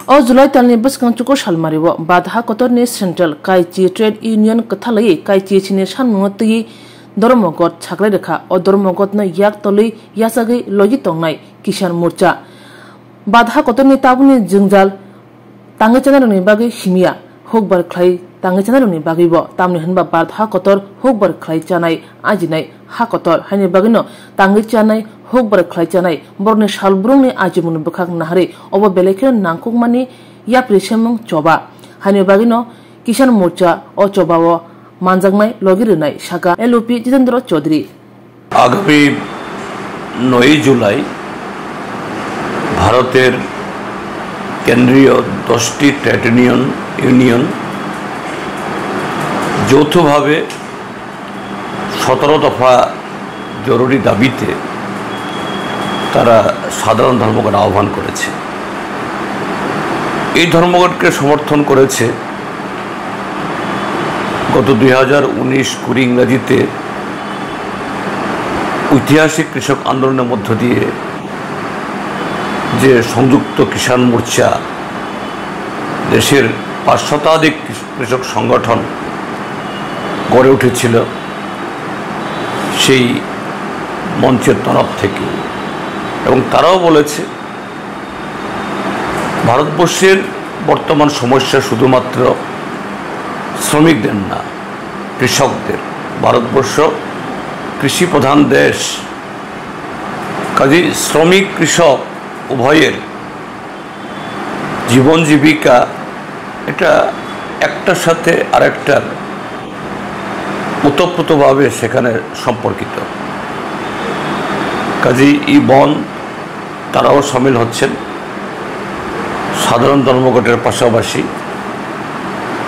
O July talni baskang chuko shalmariwo badha kotorni Central Kaichi Trade Union kathalai Kaichi chine shanmungati Dormogot chaklai rekha o Dormogot na yak tolui yasagi logi tongnai Kisan Morcha badha kotorni tabuni jungjal tangi chanaruni bagi himia hokbar khlai tangi chanaruni bagi bo tamni hanba badha kotor hokbar khlai chanai ajinai ha kotor haini bagino tangi chanai hokbar khlai chanai borni shalbrungni ajimun bukhak nahari obo belekhe nangkukmani yapri semung choba haini bagino Kisan Morcha o chobao manjaknai logirinai saka LOP Jitendra Chaudhary আগামী 9 জুলাই ভারতের কেন্দ্রীয় 10টি trade union যৌথভাবে 17 দফা জরুরি দাবিতে তারা সাধারণ ধর্মঘট আহ্বান করেছে। এই ধর্মঘটকে সমর্থন করেছে গত 2019-20 ইংরেজিতে ঐতিহাসিক কৃষক আন্দোলনের মধ্য দিয়ে যে সংযুক্ত কিষাণ মোর্চা দেশের 5 শতাধিক কৃষক সংগঠন গড়ে উঠেছিল সেই মঞ্চের তরফ থেকে এবং তারাও বলেছে ভারতবর্ষের বর্তমান সমস্যা শুধুমাত্র শ্রমিকদের না কৃষকদের ভারতবর্ষ কৃষি প্রধান দেশ কাজে শ্রমিক কৃষক উভয়ের জীবন জীবিকা এটা একটার সাথে আরেকটার ওতপ্রোতভাবে সেখানে সম্পর্কিত কাজে এই বন তারাও সামিল হচ্ছেন সাধারণ ধর্মঘটের পাশাপাশি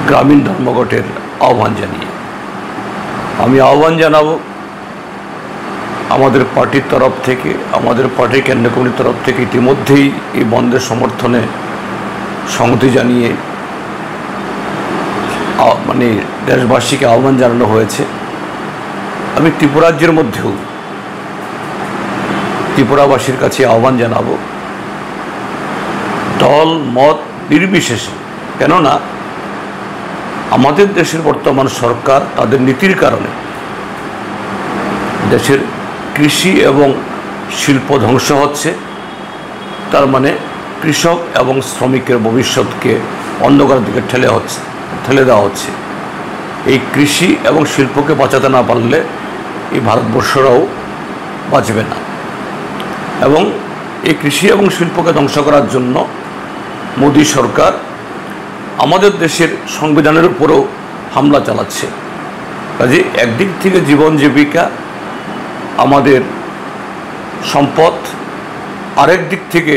গ্রামীণ ধর্মঘটের আহ্বান জানিয়ে আমি আহ্বান জানাবো আমাদের পার্টির তরফ থেকে আমাদের পার্টির কেন্দ্রীয় কমিটির তরফ থেকে ইতিমধ্যেই এই বন্ধের সমর্থনে সংহতি জানিয়ে মানে দেশবাসীকে আহ্বান জানানো হয়েছে। আমি ত্রিপুরাজ্যের মধ্যেও ত্রিপুরাবাসীর কাছে আহ্বান জানাবো দল মত নির্বিশেষে কেননা আমাদের দেশের বর্তমান সরকার তাদের নীতির কারণে দেশের কৃষি এবং শিল্প ধ্বংস হচ্ছে তার মানে কৃষক এবং শ্রমিকের ভবিষ্যৎকে অন্ধকারের দিকে ঠেলে দেওয়া হচ্ছে। এই কৃষি এবং শিল্পকে বাঁচাতে না পারলে এই ভারতবর্ষরাও বাঁচবে না এবং এই কৃষি এবং শিল্পকে ধ্বংস করার জন্য মোদী সরকার আমাদের দেশের সংবিধানের উপরও হামলা চালাচ্ছে। কাজে একদিক থেকে জীবন জীবিকা আমাদের সম্পদ আরেক দিক থেকে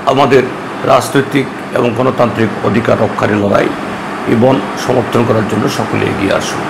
আমাদের রাজনৈতিক এবং গণতান্ত্রিক অধিকার রক্ষার লড়াই এবং সমর্থন করার জন্য সকলে এগিয়ে আসুন।